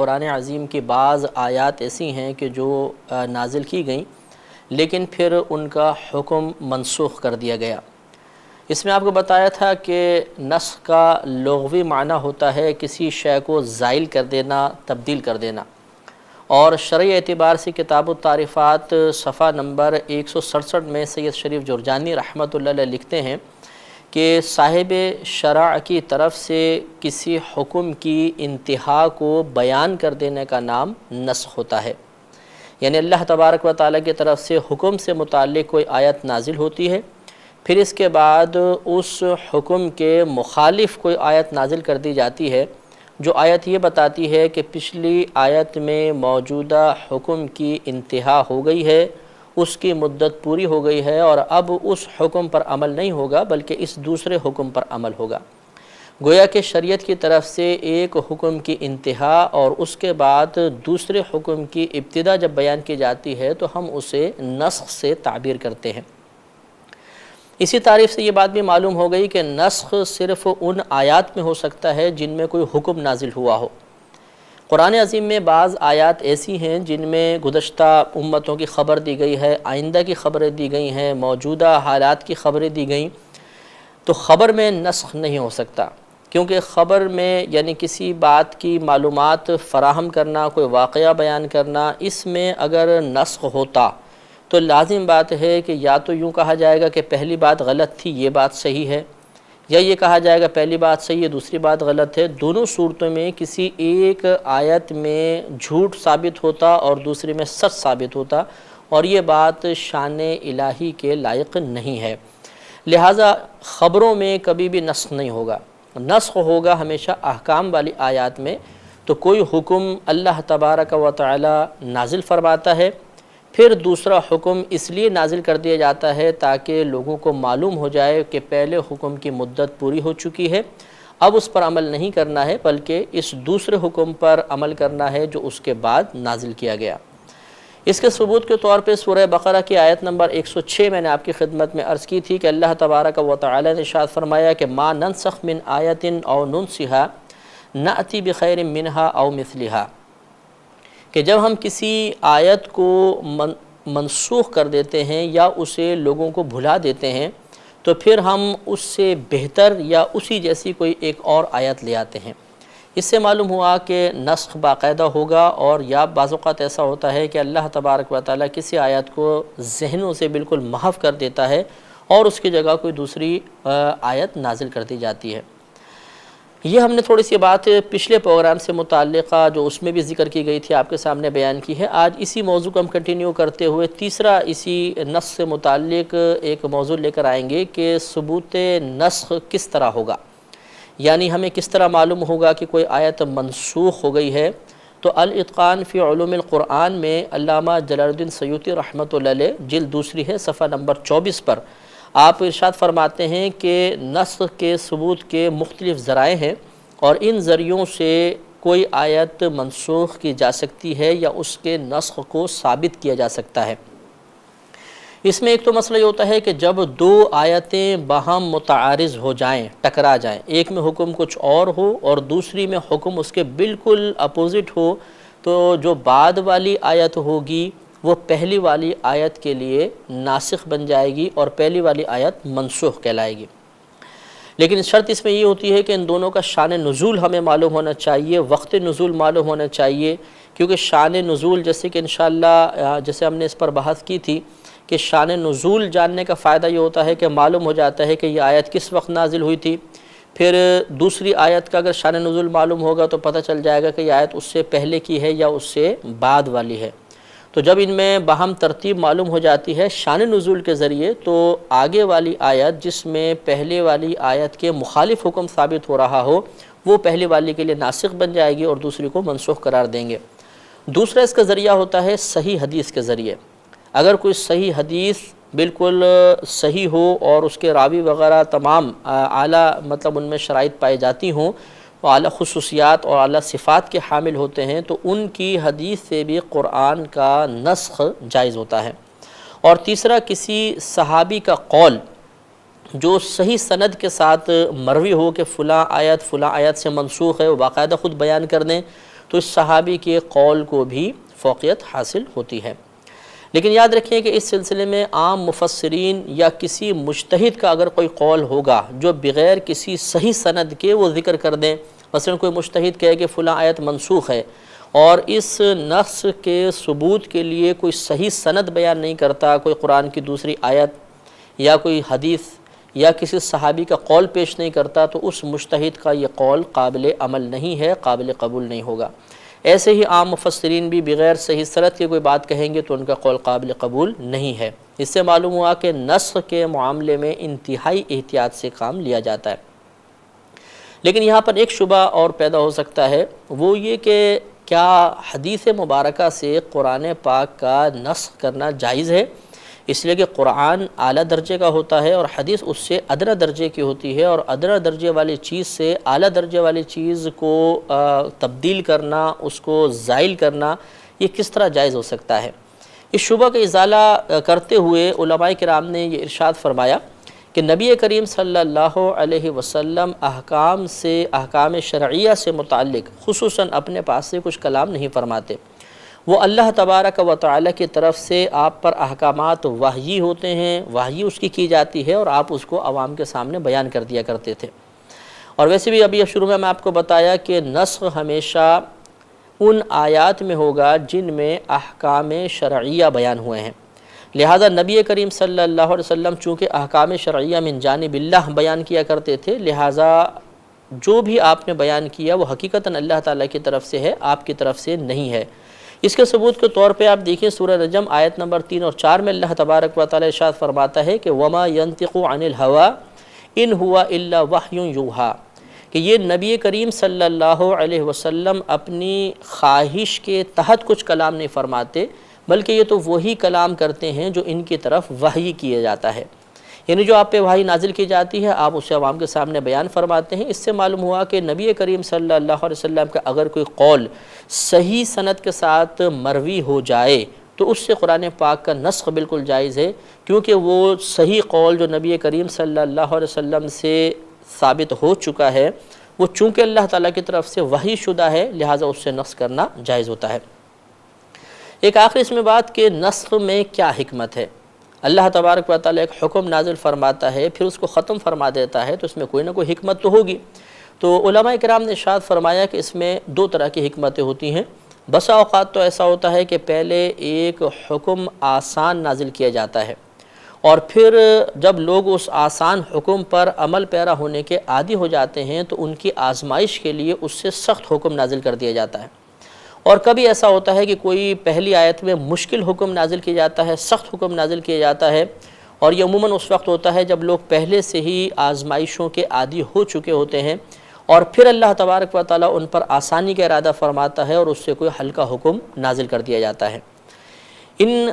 قرآن عظیم کی بعض آیات ایسی ہیں کہ جو نازل کی گئیں لیکن پھر ان کا حکم منسوخ کر دیا گیا۔ اس میں آپ کو بتایا تھا کہ نسخ کا لغوی معنی ہوتا ہے کسی شے کو زائل کر دینا، تبدیل کر دینا، اور شرعی اعتبار سے کتاب التعریفات صفحہ نمبر 167 میں سید شریف جرجانی رحمۃ اللہ علیہ لکھتے ہیں کہ صاحب شرع کی طرف سے کسی حکم کی انتہا کو بیان کر دینے کا نام نسخ ہوتا ہے۔ یعنی اللہ تبارک و تعالیٰ کی طرف سے حکم سے متعلق کوئی آیت نازل ہوتی ہے، پھر اس کے بعد اس حکم کے مخالف کوئی آیت نازل کر دی جاتی ہے جو آیت یہ بتاتی ہے کہ پچھلی آیت میں موجودہ حکم کی انتہا ہو گئی ہے، اس کی مدت پوری ہو گئی ہے اور اب اس حکم پر عمل نہیں ہوگا بلکہ اس دوسرے حکم پر عمل ہوگا۔ گویا کہ شریعت کی طرف سے ایک حکم کی انتہا اور اس کے بعد دوسرے حکم کی ابتدا جب بیان کی جاتی ہے تو ہم اسے نسخ سے تعبیر کرتے ہیں۔ اسی تعریف سے یہ بات بھی معلوم ہو گئی کہ نسخ صرف ان آیات میں ہو سکتا ہے جن میں کوئی حکم نازل ہوا ہو۔ قرآن عظیم میں بعض آیات ایسی ہیں جن میں گزشتہ امتوں کی خبر دی گئی ہے، آئندہ کی خبریں دی گئی ہیں، موجودہ حالات کی خبریں دی گئیں، تو خبر میں نسخ نہیں ہو سکتا، کیونکہ خبر میں یعنی کسی بات کی معلومات فراہم کرنا، کوئی واقعہ بیان کرنا، اس میں اگر نسخ ہوتا تو لازم بات ہے کہ یا تو یوں کہا جائے گا کہ پہلی بات غلط تھی، یہ بات صحیح ہے، یا یہ کہا جائے گا پہلی بات صحیح ہے، دوسری بات غلط ہے۔ دونوں صورتوں میں کسی ایک آیت میں جھوٹ ثابت ہوتا اور دوسری میں سچ ثابت ہوتا، اور یہ بات شان الہی کے لائق نہیں ہے۔ لہٰذا خبروں میں کبھی بھی نسخ نہیں ہوگا، نسخ ہوگا ہمیشہ احکام والی آیات میں۔ تو کوئی حکم اللہ تبارک و تعالی نازل فرماتا ہے، پھر دوسرا حکم اس لیے نازل کر دیا جاتا ہے تاکہ لوگوں کو معلوم ہو جائے کہ پہلے حکم کی مدت پوری ہو چکی ہے، اب اس پر عمل نہیں کرنا ہے بلکہ اس دوسرے حکم پر عمل کرنا ہے جو اس کے بعد نازل کیا گیا۔ اس کے ثبوت کے طور پہ سورہ بقرہ کی آیت نمبر 106 میں نے آپ کی خدمت میں عرض کی تھی کہ اللہ تبارک و تعالی نے ارشاد فرمایا کہ ما ننسخ من آیت او ننسها نأتی بخیر منہا او مثلہا، کہ جب ہم کسی آیت کو منسوخ کر دیتے ہیں یا اسے لوگوں کو بھلا دیتے ہیں تو پھر ہم اس سے بہتر یا اسی جیسی کوئی ایک اور آیت لے آتے ہیں۔ اس سے معلوم ہوا کہ نسخ باقاعدہ ہوگا، اور یا بعض اوقات ایسا ہوتا ہے کہ اللہ تبارک و تعالیٰ کسی آیت کو ذہنوں سے بالکل محو کر دیتا ہے اور اس کی جگہ کوئی دوسری آیت نازل کر دی جاتی ہے۔ یہ ہم نے تھوڑی سی بات پچھلے پروگرام سے متعلقہ جو اس میں بھی ذکر کی گئی تھی آپ کے سامنے بیان کی ہے۔ آج اسی موضوع کو ہم کنٹینیو کرتے ہوئے تیسرا اسی نسخ سے متعلق ایک موضوع لے کر آئیں گے کہ ثبوت نسخ کس طرح ہوگا، یعنی ہمیں کس طرح معلوم ہوگا کہ کوئی آیت منسوخ ہو گئی ہے۔ تو الاتقان فی علوم القرآن میں علامہ جلال الدین سیوطی رحمۃ اللہ علیہ جلد دوسری ہے صفحہ نمبر 24 پر آپ ارشاد فرماتے ہیں کہ نسخ کے ثبوت کے مختلف ذرائع ہیں اور ان ذریعوں سے کوئی آیت منسوخ کی جا سکتی ہے یا اس کے نسخ کو ثابت کیا جا سکتا ہے۔ اس میں ایک تو مسئلہ یہ ہوتا ہے کہ جب دو آیتیں باہم متعارض ہو جائیں، ٹکرا جائیں، ایک میں حکم کچھ اور ہو اور دوسری میں حکم اس کے بالکل اپوزٹ ہو، تو جو بعد والی آیت ہوگی وہ پہلی والی آیت کے لیے ناسخ بن جائے گی اور پہلی والی آیت منسوخ کہلائے گی۔ لیکن شرط اس میں یہ ہوتی ہے کہ ان دونوں کا شان نزول ہمیں معلوم ہونا چاہیے، وقت نزول معلوم ہونا چاہیے، کیونکہ شان نزول جیسے کہ انشاءاللہ جیسے ہم نے اس پر بحث کی تھی کہ شان نزول جاننے کا فائدہ یہ ہوتا ہے کہ معلوم ہو جاتا ہے کہ یہ آیت کس وقت نازل ہوئی تھی، پھر دوسری آیت کا اگر شان نزول معلوم ہوگا تو پتہ چل جائے گا کہ یہ آیت اس سے پہلے کی ہے یا اس سے بعد والی ہے۔ تو جب ان میں باہم ترتیب معلوم ہو جاتی ہے شان نزول کے ذریعے، تو آگے والی آیت جس میں پہلے والی آیت کے مخالف حکم ثابت ہو رہا ہو وہ پہلی والی کے لیے ناسخ بن جائے گی اور دوسری کو منسوخ قرار دیں گے۔ دوسرا اس کا ذریعہ ہوتا ہے صحیح حدیث کے ذریعے۔ اگر کوئی صحیح حدیث بالکل صحیح ہو اور اس کے راوی وغیرہ تمام اعلیٰ مطلب ان میں شرائط پائی جاتی ہوں، اعلیٰ خصوصیات اور اعلیٰ صفات کے حامل ہوتے ہیں، تو ان کی حدیث سے بھی قرآن کا نسخ جائز ہوتا ہے۔ اور تیسرا کسی صحابی کا قول جو صحیح سند کے ساتھ مروی ہو کہ فلاں آیت سے منسوخ ہے، وہ باقاعدہ خود بیان کر دیں، تو اس صحابی کے قول کو بھی فوقیت حاصل ہوتی ہے۔ لیکن یاد رکھیں کہ اس سلسلے میں عام مفسرین یا کسی مجتہد کا اگر کوئی قول ہوگا جو بغیر کسی صحیح سند کے وہ ذکر کر دیں، مثلا کوئی مجتہد کہے کہ فلاں آیت منسوخ ہے اور اس نص کے ثبوت کے لیے کوئی صحیح سند بیان نہیں کرتا، کوئی قرآن کی دوسری آیت یا کوئی حدیث یا کسی صحابی کا قول پیش نہیں کرتا، تو اس مجتہد کا یہ قول قابل عمل نہیں ہے، قابل قبول نہیں ہوگا۔ ایسے ہی عام مفسرین بھی بغیر صحیح سند کے کوئی بات کہیں گے تو ان کا قول قابل قبول نہیں ہے۔ اس سے معلوم ہوا کہ نسخ کے معاملے میں انتہائی احتیاط سے کام لیا جاتا ہے۔ لیکن یہاں پر ایک شبہ اور پیدا ہو سکتا ہے، وہ یہ کہ کیا حدیث مبارکہ سے قرآن پاک کا نسخ کرنا جائز ہے؟ اس لیے کہ قرآن اعلیٰ درجے کا ہوتا ہے اور حدیث اس سے ادنیٰ درجے کی ہوتی ہے، اور ادنیٰ درجے والی چیز سے اعلیٰ درجے والی چیز کو تبدیل کرنا، اس کو زائل کرنا، یہ کس طرح جائز ہو سکتا ہے؟ اس شبہ کا ازالہ کرتے ہوئے علماء کرام نے یہ ارشاد فرمایا کہ نبی کریم صلی اللہ علیہ وسلم احکام شرعیہ سے متعلق خصوصاً اپنے پاس سے کچھ کلام نہیں فرماتے، وہ اللہ تبارک و تعالی کی طرف سے آپ پر احکامات وحی ہوتے ہیں، وحی اس کی جاتی ہے اور آپ اس کو عوام کے سامنے بیان کر دیا کرتے تھے۔ اور ویسے بھی ابھی شروع میں آپ کو بتایا کہ نسخ ہمیشہ ان آیات میں ہوگا جن میں احکام شرعیہ بیان ہوئے ہیں، لہذا نبی کریم صلی اللہ علیہ وسلم چونکہ احکام شرعیہ من جانب اللہ بیان کیا کرتے تھے، لہذا جو بھی آپ نے بیان کیا وہ حقیقتاً اللہ تعالیٰ کی طرف سے ہے، آپ کی طرف سے نہیں ہے۔ اس کے ثبوت کے طور پہ آپ دیکھیں سورہ نجم آیت نمبر 3 اور 4 میں اللہ تبارک و تعالیٰ ارشاد فرماتا ہے کہ وَمَا يَنطِقُ عَنِ الْهَوَىٰ إِنْ هُوَ إِلَّا وَحْيٌ يُوحَىٰ، کہ یہ نبی کریم صلی اللہ علیہ وسلم اپنی خواہش کے تحت کچھ کلام نہیں فرماتے، بلکہ یہ تو وہی کلام کرتے ہیں جو ان کی طرف وحی کیا جاتا ہے، یعنی جو آپ پہ وحی نازل کی جاتی ہے آپ اسے عوام کے سامنے بیان فرماتے ہیں۔ اس سے معلوم ہوا کہ نبی کریم صلی اللہ علیہ وسلم کا اگر کوئی قول صحیح سند کے ساتھ مروی ہو جائے تو اس سے قرآن پاک کا نسخ بالکل جائز ہے، کیونکہ وہ صحیح قول جو نبی کریم صلی اللہ علیہ وسلم سے ثابت ہو چکا ہے، وہ چونکہ اللہ تعالیٰ کی طرف سے وحی شدہ ہے، لہٰذا اس سے نسخ کرنا جائز ہوتا ہے۔ ایک آخر اس میں بات کہ نسخ میں کیا حکمت ہے؟ اللہ تبارک و تعالیٰ ایک حکم نازل فرماتا ہے پھر اس کو ختم فرما دیتا ہے، تو اس میں کوئی نہ کوئی حکمت تو ہوگی۔ تو علماء کرام نے ارشاد فرمایا کہ اس میں دو طرح کی حکمتیں ہوتی ہیں۔ بسا اوقات تو ایسا ہوتا ہے کہ پہلے ایک حکم آسان نازل کیا جاتا ہے اور پھر جب لوگ اس آسان حکم پر عمل پیرا ہونے کے عادی ہو جاتے ہیں تو ان کی آزمائش کے لیے اس سے سخت حکم نازل کر دیا جاتا ہے۔ اور کبھی ایسا ہوتا ہے کہ کوئی پہلی آیت میں مشکل حکم نازل کیا جاتا ہے، سخت حکم نازل کیا جاتا ہے، اور یہ عموماً اس وقت ہوتا ہے جب لوگ پہلے سے ہی آزمائشوں کے عادی ہو چکے ہوتے ہیں، اور پھر اللہ تبارک و تعالیٰ ان پر آسانی کا ارادہ فرماتا ہے اور اس سے کوئی ہلکا حکم نازل کر دیا جاتا ہے۔ ان